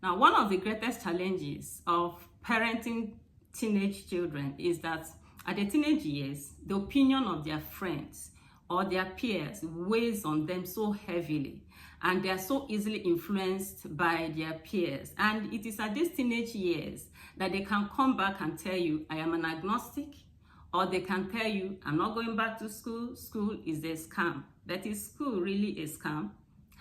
Now, one of the greatest challenges of parenting teenage children is that at the teenage years, the opinion of their friends or their peers weighs on them so heavily, and they are so easily influenced by their peers. And it is at these teenage years that they can come back and tell you, I am an agnostic, or they can tell you, I'm not going back to school, school is a scam. But is school really a scam?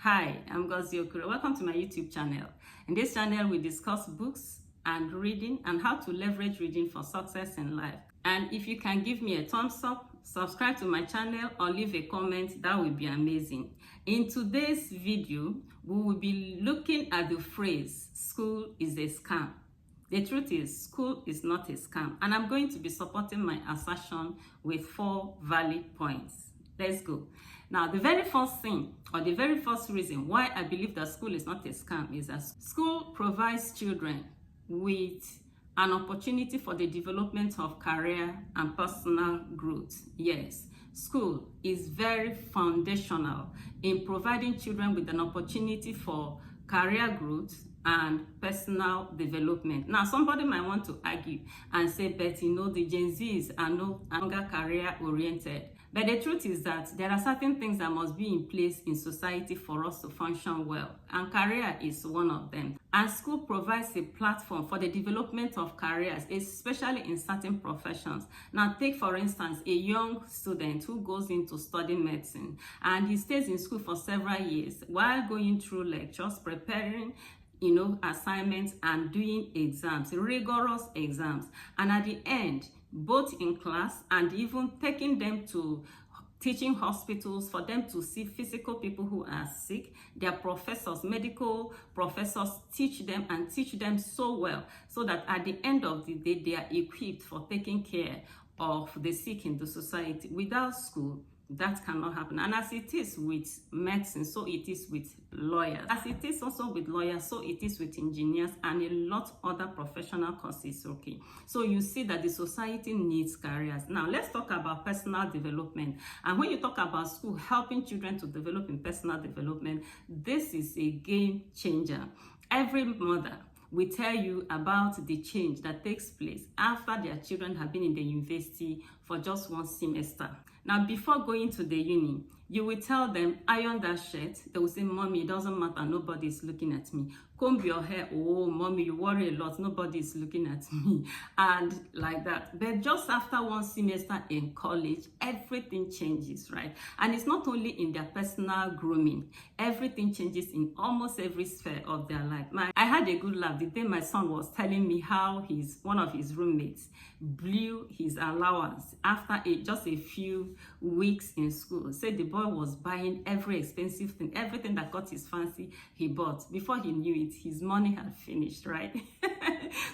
Hi, I'm Ngozi Okoro. Welcome to my YouTube channel. In this channel, we discuss books and reading and how to leverage reading for success in life. And if you can give me a thumbs up, subscribe to my channel, or leave a comment, that would be amazing. In today's video, we will be looking at the phrase, school is a scam. The truth is, school is not a scam. And I'm going to be supporting my assertion with 4 valid points. Let's go. Now, the very first thing, or the very first reason why I believe that school is not a scam is that school provides children with an opportunity for the development of career and personal growth. Yes, school is very foundational in providing children with an opportunity for career growth and personal development. Now, somebody might want to argue and say, but you know, the Gen Zs are no longer career oriented. But the truth is that there are certain things that must be in place in society for us to function well, and career is one of them. And school provides a platform for the development of careers, especially in certain professions. Now, take for instance a young student who goes into studying medicine, and he stays in school for several years while going through lectures, preparing assignments and doing exams, rigorous exams. And at the end, both in class and even taking them to teaching hospitals for them to see physical people who are sick, their professors, medical professors, teach them and teach them so well, so that at the end of the day, they are equipped for taking care of the sick in the society. Without school, that cannot happen. And as it is with medicine, so it is with lawyers. As it is also with lawyers, so it is with engineers and a lot other professional courses. Okay, so you see that the society needs careers. Now let's talk about personal development. And when you talk about school helping children to develop in personal development, this is a game changer. Every mother will tell you about the change that takes place after their children have been in the university for just 1 semester. Now, before going to the uni, you will tell them, iron that shirt. They will say, mommy, it doesn't matter, nobody is looking at me. Comb your hair, oh, mommy, you worry a lot, nobody is looking at me. And like that. But just after 1 semester in college, everything changes, right? And it's not only in their personal grooming. Everything changes in almost every sphere of their life. I had a good laugh the day my son was telling me how one of his roommates blew his allowance after just a few weeks in school. Said the boy was buying every expensive thing, everything that caught his fancy, he bought. Before he knew it, his money had finished, right?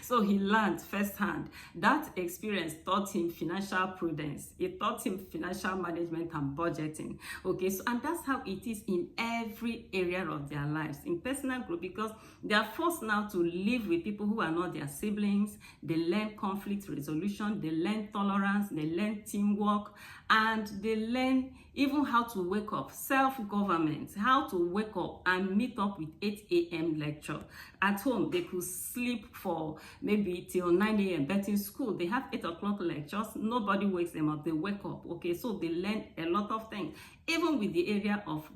So he learned firsthand. That experience taught him financial prudence. It taught him financial management and budgeting. Okay, so and that's how it is in every area of their lives, in personal growth, because they are forced now to live with people who are not their siblings. They learn conflict resolution, they learn tolerance, they learn teamwork, and they learn even how to wake up, self-government, how to wake up and meet up with 8 a.m. lecture. At home, they could sleep for maybe till 9 a.m. But in school, they have 8 o'clock lectures. Nobody wakes them up. They wake up. Okay, so they learn a lot of things. Even with the area of,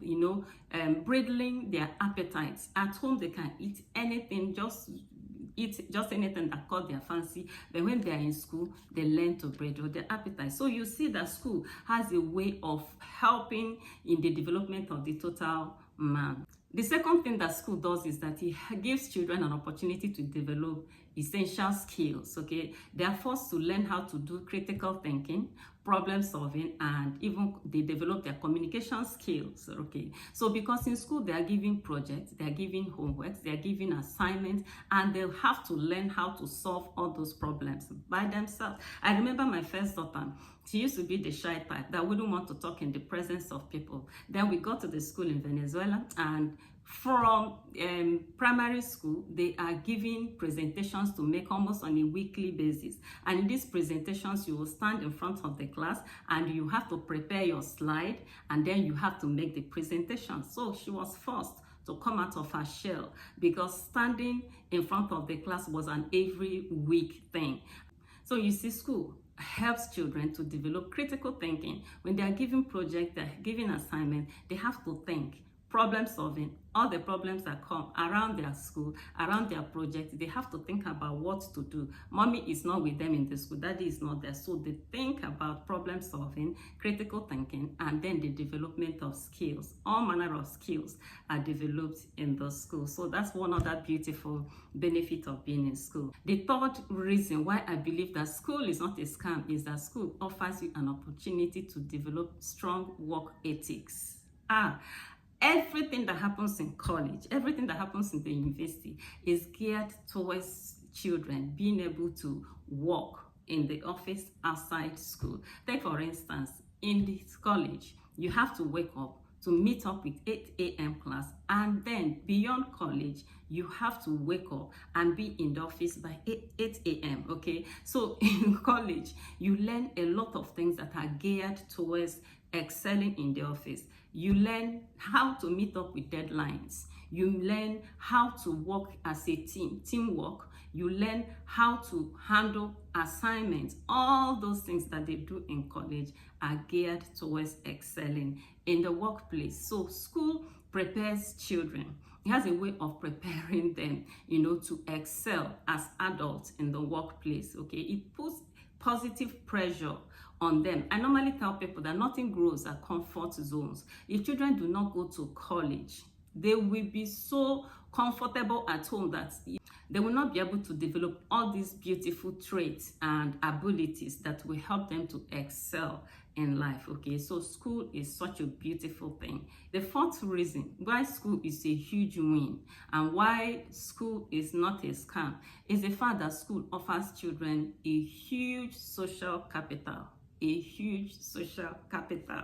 bridling their appetites. At home, they can eat anything, eat just anything that caught their fancy. But when they are in school, they learn to bridle their appetite. So you see that school has a way of helping in the development of the total man. The second thing that school does is that it gives children an opportunity to develop essential skills. Okay, they are forced to learn how to do critical thinking, problem solving, and even they develop their communication skills. Okay, so because in school they are giving projects, they are giving homeworks, they are giving assignments, and they have to learn how to solve all those problems by themselves. I remember my first daughter. She used to be the shy type that wouldn't want to talk in the presence of people. Then we got to the school in Venezuela, and from primary school, they are giving presentations to make almost on a weekly basis. And in these presentations, you will stand in front of the class and you have to prepare your slide, and then you have to make the presentation. So she was forced to come out of her shell, because standing in front of the class was an every week thing. So you see, school helps children to develop critical thinking. When they are given projects, they're given assignment, they have to think, problem solving, all the problems that come around their school, around their project, they have to think about what to do. Mommy is not with them in the school, daddy is not there, so they think about problem solving, critical thinking, and then the development of skills. All manner of skills are developed in the school. So that's one other beautiful benefit of being in school. The third reason why I believe that school is not a scam is that school offers you an opportunity to develop strong work ethics. Everything that happens in college, everything that happens in the university is geared towards children being able to work in the office outside school. Take for instance, in this college, you have to wake up to meet up with 8 a.m. class, and then beyond college, you have to wake up and be in the office by 8 a.m. Okay, so in college, you learn a lot of things that are geared towards excelling in the office. You learn how to meet up with deadlines. You learn how to work as a team, teamwork. You learn how to handle assignments. All those things that they do in college are geared towards excelling in the workplace. So school prepares children. It has a way of preparing them, to excel as adults in the workplace. Okay, it puts positive pressure on them. I normally tell people that nothing grows at comfort zones. If children do not go to college, they will be so comfortable at home that they will not be able to develop all these beautiful traits and abilities that will help them to excel in life. Okay, so school is such a beautiful thing. The fourth reason why school is a huge win and why school is not a scam is the fact that school offers children a huge social capital. A huge social capital.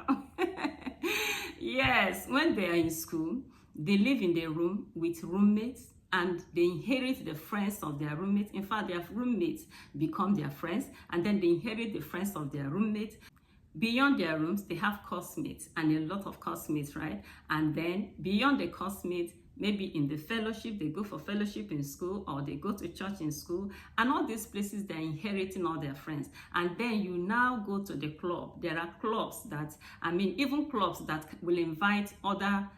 Yes, when they are in school, they live in their room with roommates, and they inherit the friends of their roommates. In fact, their roommates become their friends, and then they inherit the friends of their roommates. Beyond their rooms, they have classmates, and a lot of classmates, right? And then beyond the classmates, maybe in the fellowship, they go for fellowship in school, or they go to church in school, and all these places, they're inheriting all their friends. And then you now go to the club. There are clubs that, even clubs that will invite other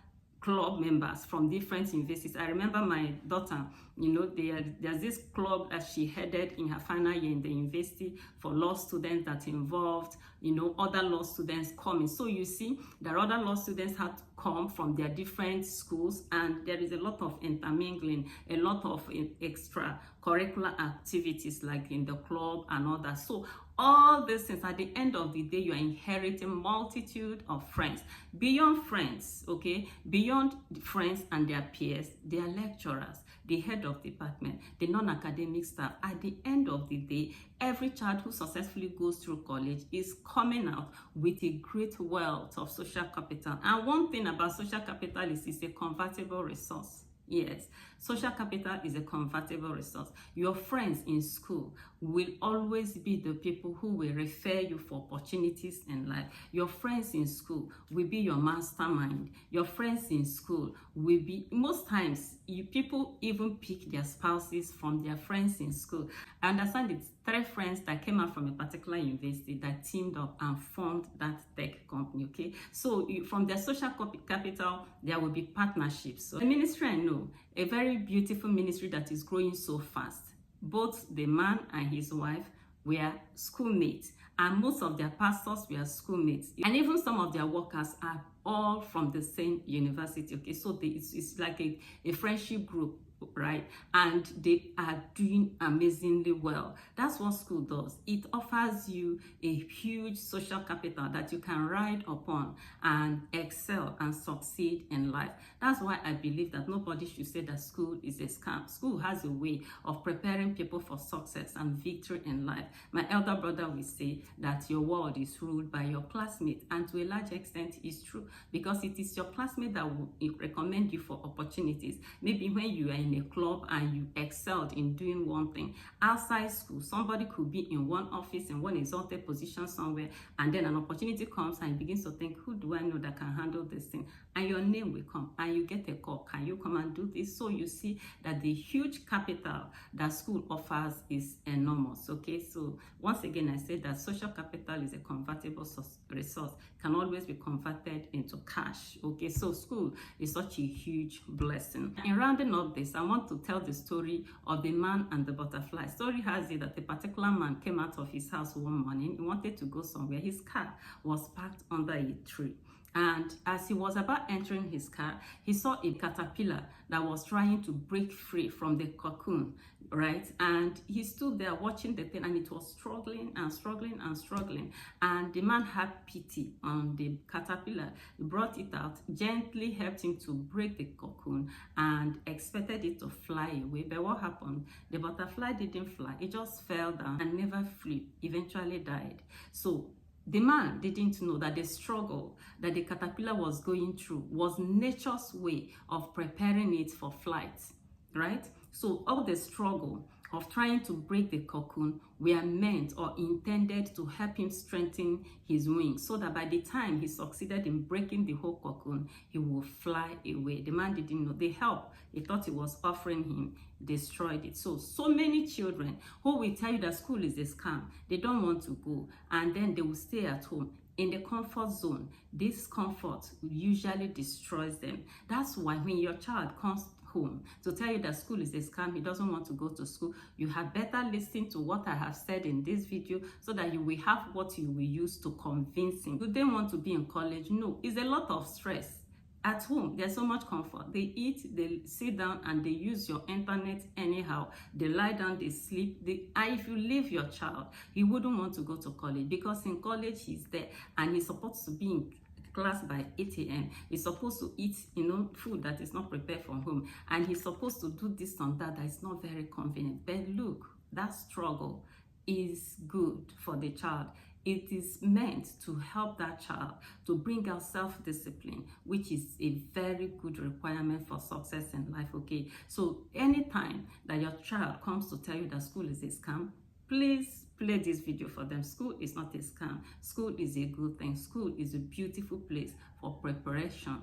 club members from different universities. I remember my daughter, there's this club that she headed in her final year in the university for law students that involved, other law students coming. So you see, there are other law students had to come from their different schools, and there is a lot of intermingling, a lot of extra curricular activities like in the club and all that. So all these things, at the end of the day, you are inheriting multitude of friends. Beyond friends, okay, beyond friends and their peers, their lecturers, the head of department, the non-academic staff. At the end of the day, every child who successfully goes through college is coming out with a great wealth of social capital. And one thing about social capital is it's a convertible resource. Yes, social capital is a convertible resource. Your friends in school will always be the people who will refer you for opportunities in life. Your friends in school will be your mastermind. Your friends in school will be, most times, people even pick their spouses from their friends in school. I understand it's 3 friends that came out from a particular university that teamed up and formed that tech company, okay? So from their social capital, there will be partnerships. So the ministry I know, a very beautiful ministry that is growing so fast. Both the man and his wife were schoolmates, and most of their pastors were schoolmates, and even some of their workers are all from the same university. Okay, so it's like a friendship group, right? And they are doing amazingly well. That's what school does. It offers you a huge social capital that you can ride upon and excel and succeed in life. That's why I believe that nobody should say that school is a scam. School has a way of preparing people for success and victory in life. My elder brother will say that your world is ruled by your classmates, and to a large extent it's true, because it is your classmate that will recommend you for opportunities. Maybe when you are in in a club and you excelled in doing one thing. Outside school, somebody could be in one office, in one exalted position somewhere, and then an opportunity comes and begins to think, who do I know that can handle this thing? And your name will come and you get a call. Can you come and do this? So you see that the huge capital that school offers is enormous. Okay, so once again, I say that social capital is a convertible resource, can always be converted into cash. Okay, so school is such a huge blessing. In rounding up this, I want to tell the story of the man and the butterfly. Story has it that a particular man came out of his house one morning. He wanted to go somewhere. His car was parked under a tree. And as he was about entering his car, he saw a caterpillar that was trying to break free from the cocoon, right? And he stood there watching the thing, and it was struggling and struggling and struggling. And the man had pity on the caterpillar. He brought it out, gently helped him to break the cocoon, and expected it to fly away. But what happened? The butterfly didn't fly. It just fell down and never flew, eventually died. So the man didn't know that the struggle that the caterpillar was going through was nature's way of preparing it for flight, right? So all the struggle of trying to break the cocoon were meant or intended to help him strengthen his wings, so that by the time he succeeded in breaking the whole cocoon, he will fly away. The man didn't know. The help he thought he was offering him destroyed it. So many children who will tell you that school is a scam, they don't want to go, and then they will stay at home in the comfort zone. This comfort usually destroys them. That's why when your child comes home to tell you that school is a scam, he doesn't want to go to school, you had better listen to what I have said in this video, so that you will have what you will use to convince him. Do they want to be in college? No, it's a lot of stress. At home, there's so much comfort. They eat, they sit down, and they use your internet anyhow. They lie down, they sleep. And if you leave your child, he wouldn't want to go to college, because in college he's there and he's supposed to be in class by 8 a.m. He's supposed to eat, food that is not prepared from home, and he's supposed to do this and that is not very convenient. But look, that struggle is good for the child. It is meant to help that child to bring out self-discipline, which is a very good requirement for success in life. Okay, so anytime that your child comes to tell you that school is a scam, please play this video for them. School is not a scam. School is a good thing. School is a beautiful place for preparation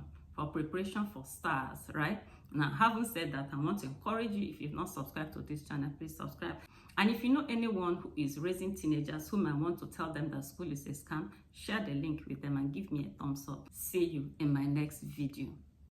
for stars, right? Now, having said that, I want to encourage you, if you've not subscribed to this channel, please subscribe. And if you know anyone who is raising teenagers whom I want to tell them that school is a scam, share the link with them and give me a thumbs up. See you in my next video.